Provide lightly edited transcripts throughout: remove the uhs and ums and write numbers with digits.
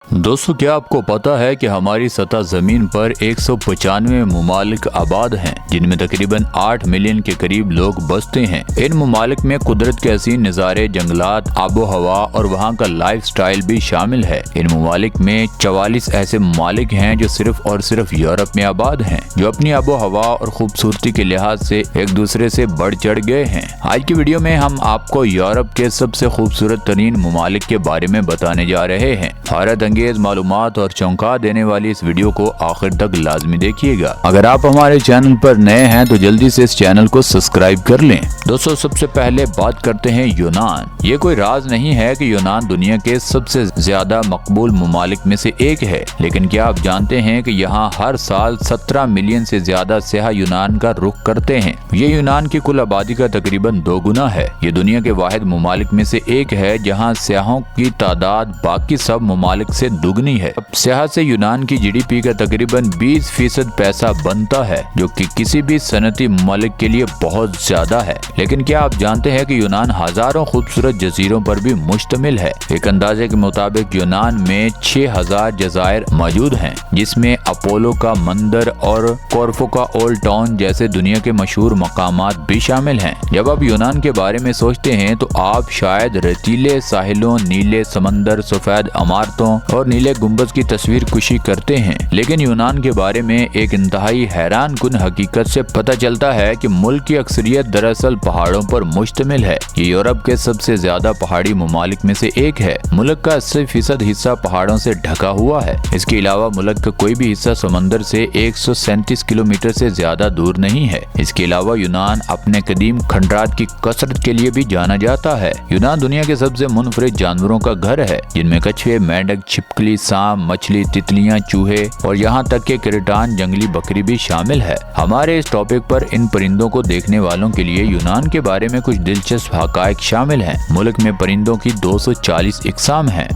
دوستو، کیا آپ کو پتا ہے کہ ہماری سطح زمین پر 195 ممالک آباد ہیں جن میں تقریباً 8 ملین کے قریب لوگ بستے ہیں۔ ان ممالک میں قدرت کے حسین نظارے، جنگلات، آب و ہوا اور وہاں کا لائف سٹائل بھی شامل ہے۔ ان ممالک میں 44 ایسے ممالک ہیں جو صرف اور صرف یورپ میں آباد ہیں، جو اپنی آب و ہوا اور خوبصورتی کے لحاظ سے ایک دوسرے سے بڑھ چڑھ گئے ہیں۔ آج کی ویڈیو میں ہم آپ کو یورپ کے سب سے خوبصورت ترین ممالک کے بارے میں بتانے جا رہے ہیں۔ حیرت انگیز معلومات اور چونکا دینے والی اس ویڈیو کو آخر تک لازمی دیکھیے گا۔ اگر آپ ہمارے چینل پر نئے ہیں تو جلدی سے اس چینل کو سبسکرائب کر لیں۔ دوستو، سب سے پہلے بات کرتے ہیں یونان۔ یہ کوئی راز نہیں ہے کہ یونان دنیا کے سب سے زیادہ مقبول ممالک میں سے ایک ہے، لیکن کیا آپ جانتے ہیں کہ یہاں ہر سال 17 ملین سے زیادہ سیاح یونان کا رخ کرتے ہیں۔ یہ یونان کی کل آبادی کا تقریباً 2 گنا ہے۔ یہ دنیا کے واحد ممالک میں سے ایک ہے جہاں سیاحوں کی تعداد باقی سب ممالک سے دگنی ہے۔ سیاحت سے یونان کی جی ڈی پی کا تقریباً 20% پیسہ بنتا ہے، جو کہ کسی بھی صنعتی ممالک کے لیے بہت زیادہ ہے۔ لیکن کیا آپ جانتے ہیں کہ یونان ہزاروں خوبصورت جزیروں پر بھی مشتمل ہے؟ ایک اندازے کے مطابق یونان میں 6000 جزائر موجود ہیں، جس میں اپولو کا مندر اور کورفو کا اولڈ ٹاؤن جیسے دنیا کے مشہور مقامات بھی شامل ہیں۔ جب آپ یونان کے بارے میں سوچتے ہیں تو آپ شاید ریتیلے ساحلوں، نیلے سمندر، سفید عمارتوں اور نیلے گنبد کی تصویر کشی کرتے ہیں، لیکن یونان کے بارے میں ایک انتہائی حیران کن حقیقت سے پتہ چلتا ہے کہ ملک کی اکثریت دراصل پہاڑوں پر مشتمل ہے۔ یہ یورپ کے سب سے زیادہ پہاڑی ممالک میں سے ایک ہے۔ ملک کا 80% حصہ پہاڑوں سے ڈھکا ہوا ہے۔ اس کے علاوہ ملک کا کوئی بھی حصہ سمندر سے 137 کلومیٹر سے زیادہ دور نہیں ہے۔ اس کے علاوہ یونان اپنے قدیم کھنڈرات کی کثرت کے لیے بھی جانا جاتا ہے۔ یونان دنیا کے سب سے منفرد جانوروں کا گھر ہے، جن میں کچھوے، مینڈک، چھپکلی، سانپ، مچھلی، تتلیاں، چوہے اور یہاں تک کہ کریٹان جنگلی بکری بھی شامل ہے۔ ہمارے اس ٹاپک پر ان پرندوں کو دیکھنے والوں کے لیے یونان کے بارے میں کچھ دلچسپ حقائق شامل ہیں۔ ملک میں پرندوں کی 240 اقسام ہیں۔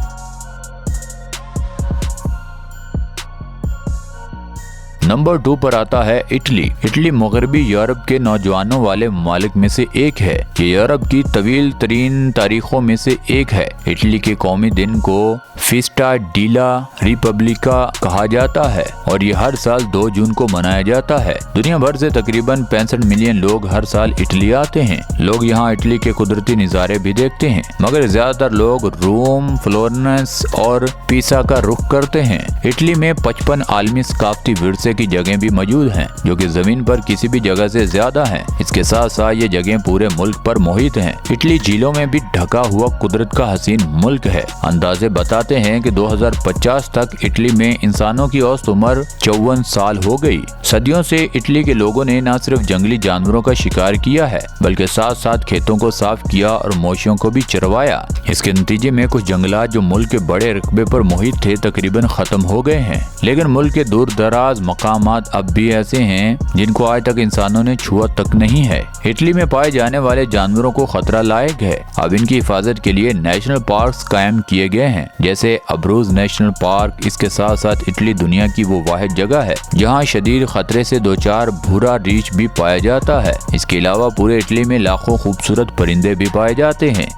نمبر 2 پر آتا ہے اٹلی۔ اٹلی مغربی یورپ کے نوجوانوں والے ممالک میں سے ایک ہے۔ یہ یورپ کی طویل ترین تاریخوں میں سے ایک ہے۔ اٹلی کے قومی دن کو فیسٹا ڈیلا ریپبلیکا کہا جاتا ہے اور یہ ہر سال 2 جون کو منایا جاتا ہے۔ دنیا بھر سے تقریباً 65 ملین لوگ ہر سال اٹلی آتے ہیں۔ لوگ یہاں اٹلی کے قدرتی نظارے بھی دیکھتے ہیں، مگر زیادہ تر لوگ روم، فلورنس اور پیسا کا رخ کرتے ہیں۔ اٹلی میں 55 عالمی ثقافتی ورثے کی جگہیں بھی موجود ہیں، جو کہ زمین پر کسی بھی جگہ سے زیادہ ہیں۔ اس کے ساتھ ساتھ یہ جگہیں پورے ملک پر محیط ہیں۔ اٹلی جھیلوں میں بھی ڈھکا ہوا قدرت کا حسین ملک ہے۔ اندازے بتاتے ہیں کہ 2050 تک اٹلی میں انسانوں کی اوسط عمر 54 سال ہو گئی۔ صدیوں سے اٹلی کے لوگوں نے نہ صرف جنگلی جانوروں کا شکار کیا ہے، بلکہ ساتھ ساتھ کھیتوں کو صاف کیا اور مویشیوں کو بھی چروایا۔ اس کے نتیجے میں کچھ جنگلات جو ملک کے بڑے رقبے پر محیط تھے تقریباً ختم ہو گئے ہیں، لیکن ملک کے دور دراز مقامات اب بھی ایسے ہیں جن کو آج تک انسانوں نے چھوا تک نہیں ہے۔ اٹلی میں پائے جانے والے جانوروں کو خطرہ لائق ہے۔ اب ان کی حفاظت کے لیے نیشنل پارکس قائم کیے گئے ہیں، جیسے ابروز نیشنل پارک۔ اس کے ساتھ ساتھ اٹلی دنیا کی وہ واحد جگہ ہے جہاں شدید خطرے سے دوچار بھورا ریچھ بھی پایا جاتا ہے۔ اس کے علاوہ پورے اٹلی میں لاکھوں خوبصورت پرندے بھی پائے جاتے ہیں۔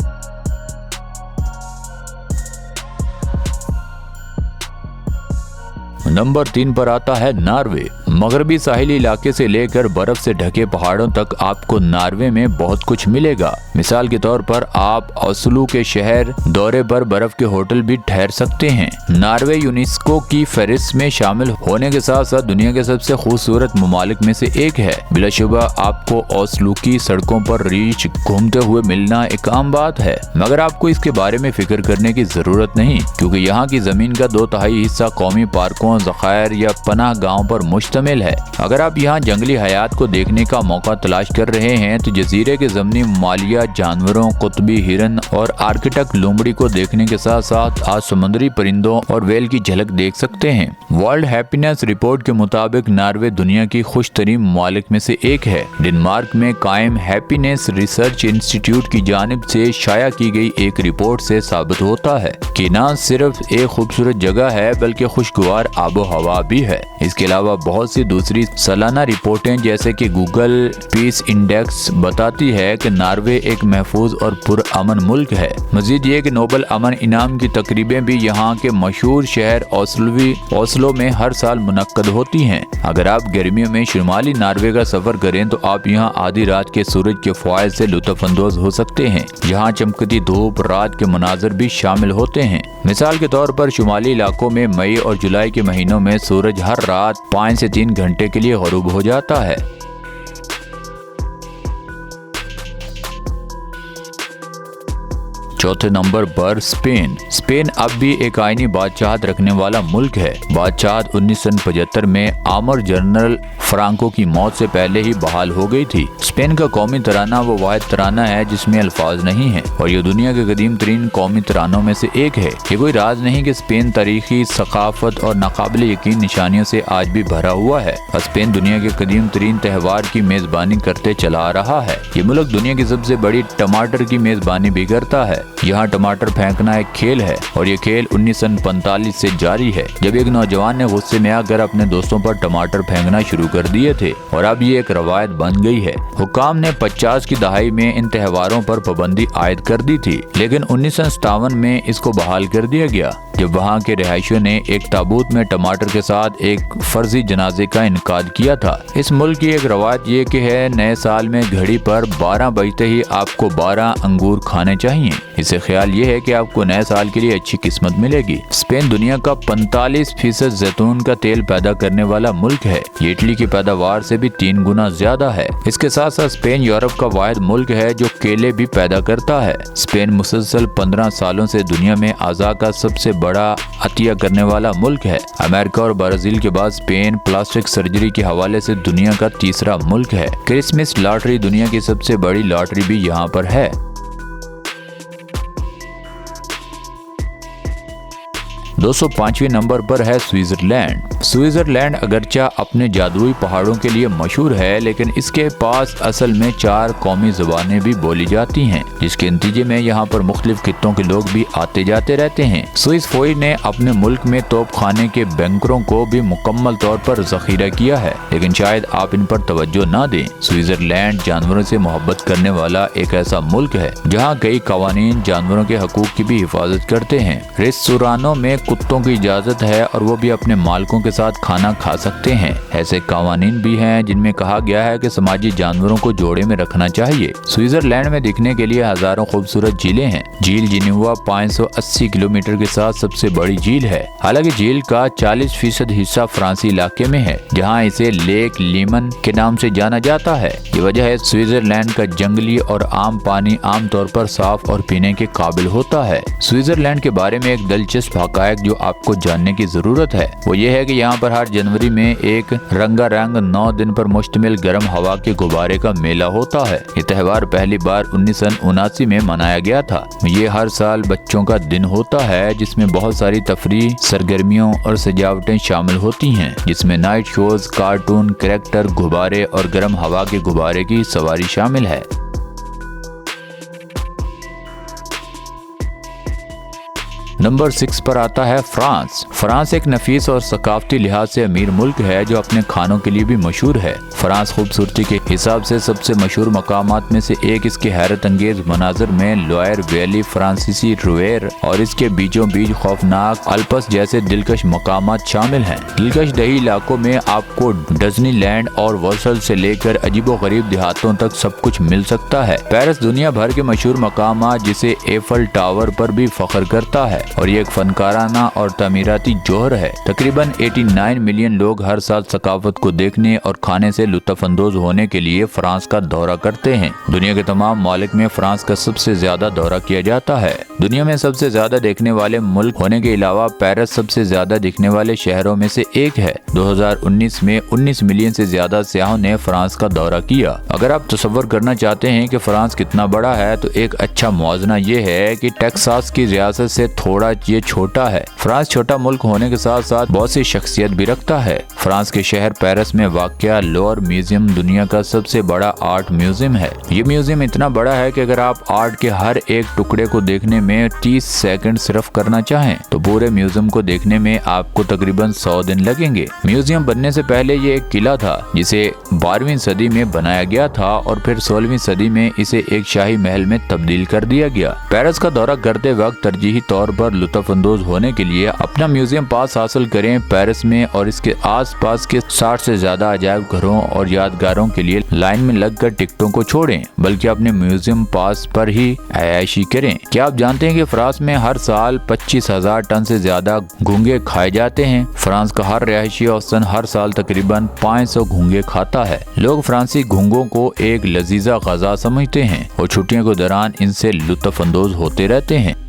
نمبر 3 پر آتا ہے ناروے۔ مغربی ساحلی علاقے سے لے کر برف سے ڈھکے پہاڑوں تک آپ کو ناروے میں بہت کچھ ملے گا۔ مثال کے طور پر آپ اوسلو کے شہر دورے پر برف کے ہوٹل بھی ٹھہر سکتے ہیں۔ ناروے یونیسکو کی فہرست میں شامل ہونے کے ساتھ ساتھ دنیا کے سب سے خوبصورت ممالک میں سے ایک ہے۔ بلا شبہ آپ کو اوسلو کی سڑکوں پر ریچھ گھومتے ہوئے ملنا ایک عام بات ہے، مگر آپ کو اس کے بارے میں فکر کرنے کی ضرورت نہیں، کیونکہ یہاں کی زمین کا 2/3 حصہ قومی پارکوں، ذخائر یا پناہ گاہوں پر مشتمل ہے۔ اگر آپ یہاں جنگلی حیات کو دیکھنے کا موقع تلاش کر رہے ہیں تو جزیرے کے ضمنی ممالیہ جانوروں، قطبی ہرن اور آرکٹک لومڑی کو دیکھنے کے ساتھ ساتھ آج سمندری پرندوں اور ویل کی جھلک دیکھ سکتے ہیں۔ ورلڈ ہیپینس رپورٹ کے مطابق ناروے دنیا کی خوش ترین ممالک میں سے ایک ہے۔ ڈنمارک میں قائم ہیپینس ریسرچ انسٹیٹیوٹ کی جانب سے شائع کی گئی ایک رپورٹ سے ثابت ہوتا ہے کہ نہ صرف ایک خوبصورت جگہ ہے بلکہ خوشگوار آب و ہوا بھی ہے۔ اس کے علاوہ بہت सी दूसरी सालाना रिपोर्टें जैसे कि गूगल पीस इंडेक्स बताती है कि नॉर्वे एक महफूज और पुरअमन मुल्क है। मजीद ये कि नोबल अमन इनाम की तकरीबें भी यहाँ के मशहूर शहर ओस्लो में हर साल मुनक्कद होती हैं। अगर आप गर्मियों में शुमाली नॉर्वे का सफर करें तो आप यहाँ आधी रात के सूरज के फ़वाइद से लुत्फ़ अंदोज़ हो सकते हैं। यहाँ चमकती धूप, रात के मनाजर भी शामिल होते हैं। मिसाल के तौर पर शुमाली इलाकों में मई और जुलाई के महीनों में सूरज हर रात 5 से 3 घंटे के लिए ग़ुरूब हो जाता है। चौथे नंबर पर स्पेन अब भी एक आईनी बादशाहत रखने वाला मुल्क है। बादशाहत 1975 में आमर जनरल फ्रांको की मौत से पहले ही बहाल हो गई थी। स्पेन का कौमी तराना वो वाहिद तराना है जिसमें अल्फाज नहीं है और ये दुनिया के कदीम तरीन कौमी तरानों में से एक है। ये कोई राज नहीं कि स्पेन तारीखी, सकाफत और नाकाबिल यकीन निशानियों से आज भी भरा हुआ है। स्पेन दुनिया के कदीम तरीन त्यौहार की मेजबानी करते चला आ रहा है। ये मुल्क दुनिया की सबसे बड़ी टमाटर की मेजबानी भी करता है। यहाँ टमाटर फेंकना एक खेल है और ये खेल 1945 से जारी है, जब एक नौजवान ने गुस्से में आकर अपने दोस्तों पर टमाटर फेंकना शुरू कर दिए थे और अब ये एक रवायत बन गई है। हुक्काम ने 50 की दहाई में इन त्योहारों पर पाबंदी आयद कर दी थी, लेकिन 1957 में इसको बहाल कर दिया गया जब वहाँ के रिहायशियों ने एक ताबूत में टमाटर के साथ एक फर्जी जनाजे का इनकाद किया था। इस मुल्क की एक रवायत ये कि है नए साल में घड़ी पर 12 बजते ही आपको 12 अंगूर खाने चाहिए। इससे ख्याल ये है कि आपको नए साल के लिए अच्छी किस्मत मिलेगी। स्पेन दुनिया का 45% जैतून का तेल पैदा करने वाला मुल्क है। ये इटली की पैदावार से भी 3 गुना ज्यादा है। इसके साथ साथ स्पेन यूरोप का वाहिद मुल्क है जो केले भी पैदा करता है। स्पेन मुसलसल 15 सालों से दुनिया में अज़ा का सबसे बड़ा अतिया करने वाला मुल्क है। अमेरिका और ब्राजील के बाद स्पेन प्लास्टिक सर्जरी के हवाले से दुनिया का तीसरा मुल्क है। क्रिसमस लॉटरी दुनिया की सबसे बड़ी लॉटरी भी यहाँ पर है। 205वें नंबर पर है स्विट्जरलैंड अगरचा अपने जादुई पहाड़ों के लिए मशहूर है, लेकिन इसके पास असल में 4 कौमी ज़बानें भी बोली जाती हैं, जिसके नतीजे में यहाँ पर मुख्तलिफ खित्तों के लोग भी आते जाते रहते हैं। स्विस फौज ने अपने मुल्क में तोपखाने के बैंकरों को भी मुकम्मल तौर पर ज़ख़ीरा किया है, लेकिन शायद आप इन पर तवज्जो न दें। स्विट्जरलैंड जानवरों से मोहब्बत करने वाला एक ऐसा मुल्क है जहाँ कई कवानीन जानवरों के हकूक की भी हिफाजत करते हैं। रेस्तोरानों में कुत्तों की इजाजत है और वो भी अपने मालिकों के साथ खाना खा सकते हैं। ऐसे कानून भी हैं जिनमें कहा गया है कि समाजी जानवरों को जोड़े में रखना चाहिए। स्विट्जरलैंड में दिखने के लिए हजारों खूबसूरत झीलें हैं। झील जिनेवा 580 किलोमीटर के साथ सबसे बड़ी झील है। हालांकि झील का 40% हिस्सा फ्रांसी इलाके में है, जहाँ इसे लेक लीमन के नाम से जाना जाता है। ये वजह है स्विट्जरलैंड का जंगली और आम पानी आमतौर पर साफ और पीने के काबिल होता है। स्विट्जरलैंड के बारे में एक दिलचस्प हक़ाइक़ जो आपको जानने की जरूरत है वो ये है कि यहाँ पर हर जनवरी में एक रंगारंग 9 दिन पर मुश्तमिल गर्म हवा के गुब्बारे का मेला होता है। ये त्यौहार पहली बार 1979 में मनाया गया था। ये हर साल बच्चों का दिन होता है जिसमें बहुत सारी तफरीह, सरगर्मियों और सजावटें शामिल होती हैं, जिसमें नाइट शोज, कार्टून, कैरेक्टर, गुब्बारे और गर्म हवा के गुब्बारे की सवारी शामिल है। नंबर 6 पर आता है फ्रांस एक नफीस और सकाफती लिहाज से अमीर मुल्क है जो अपने खानों के लिए भी मशहूर है। फ्रांस खूबसूरती के हिसाब से सबसे मशहूर मकामात में से एक इसके हैरत अंगेज मनाजर में लोयर वैली, फ्रांसीसी रिवेर और इसके बीचों बीच खौफनाक अल्प्स जैसे दिलकश मकामात शामिल हैं। दिलकश दही इलाकों में आपको डिज्नीलैंड और वर्सल से लेकर अजीबो गरीब देहातों तक सब कुछ मिल सकता है। पेरिस दुनिया भर के मशहूर मकामात जिसे एफल टावर पर भी फख्र करता है और ये एक फनकाराना और तमीराती जोहर है। तकरीबन 89 मिलियन लोग हर साल सकाफत को देखने और खाने से लुत्फ अंदोज होने के लिए फ्रांस का दौरा करते हैं। दुनिया के तमाम मालिक में फ्रांस का सबसे ज्यादा दौरा किया जाता है। दुनिया में सबसे ज्यादा देखने वाले मुल्क होने के अलावा पेरिस सबसे ज्यादा दिखने वाले शहरों में से एक है। 2019 में 19 मिलियन से ज्यादा सयाहों ने फ्रांस का दौरा किया। अगर आप तसव्वुर करना चाहते हैं कि फ्रांस कितना बड़ा है तो एक अच्छा मुआवजना ये है कि टेक्सास की रियासत से थोड़ा थोड़ा ये छोटा है। फ्रांस छोटा मुल्क होने के साथ साथ बहुत सी शख्सियत भी रखता है। फ्रांस के शहर पेरिस में वाक़या लोर म्यूजियम दुनिया का सबसे बड़ा आर्ट म्यूजियम है। ये म्यूजियम इतना बड़ा है कि अगर आप आर्ट के हर एक टुकड़े को देखने में 30 सेकंड सिर्फ करना चाहें तो पूरे म्यूजियम को देखने में आपको तकरीबन 100 दिन लगेंगे। म्यूजियम बनने से पहले ये एक किला था जिसे 12वीं सदी में बनाया गया था और फिर 16वीं सदी में इसे एक शाही महल में तब्दील कर दिया गया। पेरिस का दौरा करते वक्त तरजीही तौर पर लुत्फ अंदोज होने के लिए अपना म्यूजियम पास हासिल करें। पेरिस में और इसके आसपास के 60 से ज्यादा अजायब घरों और यादगारों के लिए लाइन में लगकर टिकटों को छोड़ें, बल्कि अपने म्यूजियम पास पर ही अयाशी करें। क्या आप जानते हैं कि फ्रांस में हर साल 25,000 टन से ज्यादा घोंगे खाए जाते हैं। फ्रांस का हर रहायशी औसतन हर साल तकरीबन 500 घोंगे खाता है। लोग फ्रांसी घोंगों को एक लजीजा गज़ा समझते हैं और छुट्टियों के दौरान इनसे लुत्फ अंदोज होते रहते हैं।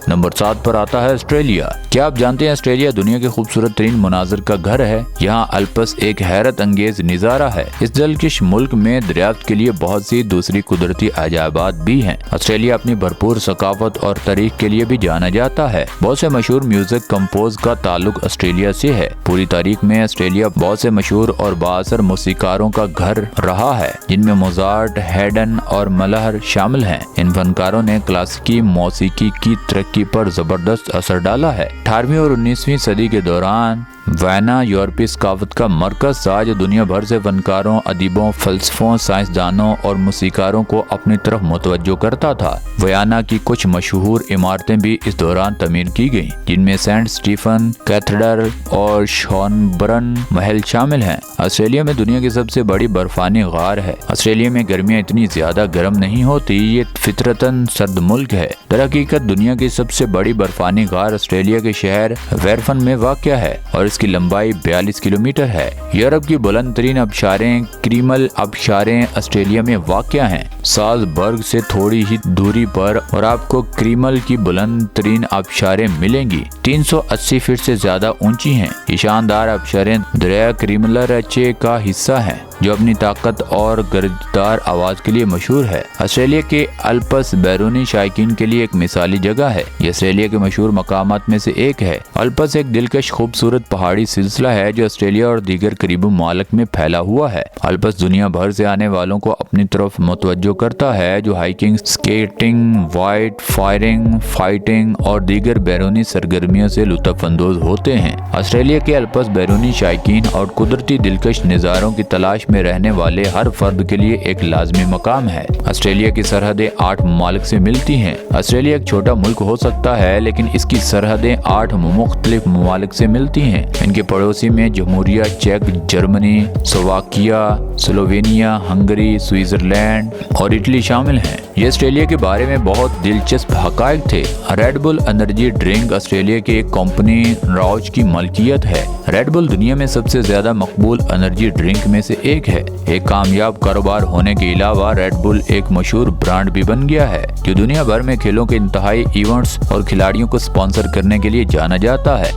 नंबर 7 पर आता है ऑस्ट्रेलिया। क्या आप जानते हैं ऑस्ट्रेलिया दुनिया के खूबसूरत तरीन मनाजिर का घर है। यहाँ अल्पस एक हैरत अंगेज नज़ारा है। इस दिलकश मुल्क में दरियाफ्त के लिए बहुत सी दूसरी कुदरती अजायबात भी हैं। ऑस्ट्रेलिया अपनी भरपूर सकाफत और तारीख के लिए भी जाना जाता है। बहुत से मशहूर म्यूजिक कंपोज का ताल्लुक ऑस्ट्रेलिया से है। पूरी तारीख में ऑस्ट्रेलिया बहुत से मशहूर और बाअसर मौसीकारों का घर रहा है, जिनमें मोजार्ट, हैडन और मलहर शामिल हैं। इन फनकारों ने क्लासिकी मौसीकी की तरक्की पर जबरदस्त असर डाला है। 18वीं और 19वीं सदी के दौरान वियना यूरोपीय सकाफत का मरकज था, जो दुनिया भर से फनकारों, अदीबों, फलसफों, साइंसदानों और मूसीकारों को अपनी तरफ मुतवज्जो करता था। वियना की कुछ मशहूर इमारतें भी इस दौरान तमीर की गईं, जिनमें सेंट स्टीफन कैथेड्रल और शॉनबर्न महल शामिल हैं। ऑस्ट्रेलिया में दुनिया की सबसे बड़ी बर्फानी गार है। ऑस्ट्रेलिया में गर्मियाँ इतनी ज्यादा गर्म नहीं होती, ये फितरतन सर्द मुल्क है। दरहकीकत दुनिया की सबसे बड़ी बर्फानी गार ऑस्ट्रेलिया के शहर वेरफन में वाक़या है और इसकी लंबाई 42 किलोमीटर है। यूरोप की बुलंद तरीन आबशारें क्रीमल आबशारें ऑस्ट्रेलिया में वाक़या हैं। साल्ज़बर्ग से थोड़ी ही दूरी पर और आपको क्रीमल की बुलंद तरीन आबशारें मिलेंगी। 380 फीट से ज्यादा ऊंची हैं। ये शानदार आबशारें दरिया क्रीमलरचे का हिस्सा हैं, जो अपनी ताकत और गरजदार आवाज के लिए मशहूर है। ऑस्ट्रेलिया के अल्पस बैरूनी शायकीन के लिए एक मिसाली जगह है। ये ऑस्ट्रेलिया के मशहूर मकामात में से एक है। अल्पस एक दिलकश खूबसूरत पहाड़ी सिलसिला है जो ऑस्ट्रेलिया और दीगर करीबी ममालिक में फैला हुआ है। अल्पस दुनिया भर से आने वालों को अपनी तरफ मुतवज्जो करता है, जो hiking, skating, white firing, fighting और दीगर बैरूनी सरगर्मियों से लुत्फ अंदोज होते हैं। ऑस्ट्रेलिया के अल्पस बैरूनी शायकीन और कुदरती दिलकश नज़ारों की तलाश में रहने वाले हर फर्द के लिए एक लाजमी मकाम है। ऑस्ट्रेलिया की सरहदें 8 ममालिक से मिलती हैं। ऑस्ट्रेलिया एक छोटा मुल्क हो सकता है, लेकिन इसकी सरहदें 8 मुख्तलिफ ममालिक से मिलती हैं। इनके पड़ोसी में जमहूरिया चेक, Germany, Slovakia, Slovenia, Hungary, Switzerland और इटली शामिल हैं। ये ऑस्ट्रेलिया के बारे में बहुत दिलचस्प हकायक थे। Red bull energy drink Australia की एक कंपनी रॉच की मलकियत है। रेड बुल दुनिया में सबसे ज्यादा मकबूल एनर्जी ड्रिंक में से एक है। एक कामयाब कारोबार होने के अलावा रेड बुल एक मशहूर ब्रांड भी बन गया है, जो दुनिया भर में खेलों के इंतहाई इवेंट्स और खिलाड़ियों को स्पॉन्सर करने के लिए जाना जाता है।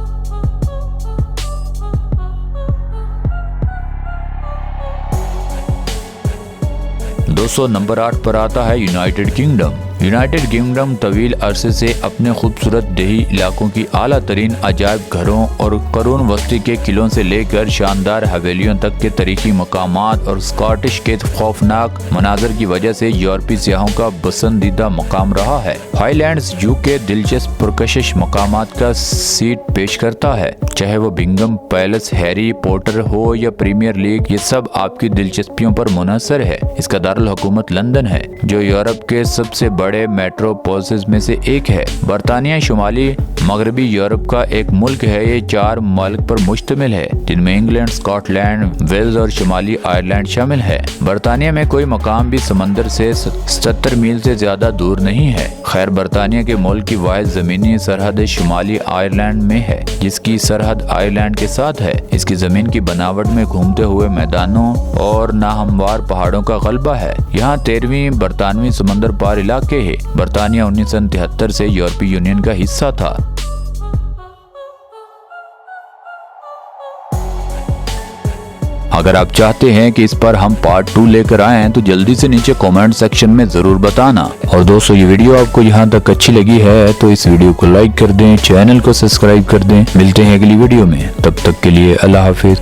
दोस्तों, नंबर 8 पर आता है यूनाइटेड किंगडम। यूनाइटेड किंगडम तवील अरसे से अपने खूबसूरत देही इलाकों की आला तरीन अजायब घरों और करून वस्ती के किलों से लेकर शानदार हवेलियों तक के तारीखी मकामात और स्कॉटिश के खौफनाक मनाजर की वजह से यूरोपीय सियाहों का पसंदीदा मकाम रहा है। हाईलैंड्स यूके दिलचस्प पुरकशिश मकामात का सीट पेश करता है, चाहे वो बिंगम पैलेस, हैरी पॉटर हो या प्रीमियर लीग, ये सब आपकी दिलचस्पियों पर मुनहसर है। इसका दारुल हुकूमत लंदन है, जो यूरोप के सबसे बड़े मेट्रोपोलिस में से एक है। बरतानिया शुमाली मगरबी यूरोप का एक मुल्क है। ये 4 ममालिक पर मुश्तमिल है, जिनमें इंग्लैंड, स्कॉटलैंड, वेल्स और शुमाली आयरलैंड शामिल है। बरतानिया में कोई मकाम भी समंदर से 70 मील से ज्यादा दूर नहीं है। खैर, बरतानिया के मुल्क की वाहिद जमीनी सरहद शुमाली आयरलैंड में है, जिसकी सरहद आयरलैंड के साथ है। इसकी जमीन की बनावट में घूमते हुए मैदानों और नाहमवार पहाड़ों का गलबा है। यहाँ 13वीं बरतानवी समंदर पार इलाके है। बरतानिया 1973 से यूरोपीय यूनियन का हिस्सा था। अगर आप चाहते हैं कि इस पर हम पार्ट 2 लेकर आएं तो जल्दी से नीचे कमेंट सेक्शन में जरूर बताना। और दोस्तों, ये वीडियो आपको यहाँ तक अच्छी लगी है तो इस वीडियो को लाइक कर दें, चैनल को सब्सक्राइब कर दें। मिलते हैं अगली वीडियो में, तब तक के लिए अल्लाह हाफिज।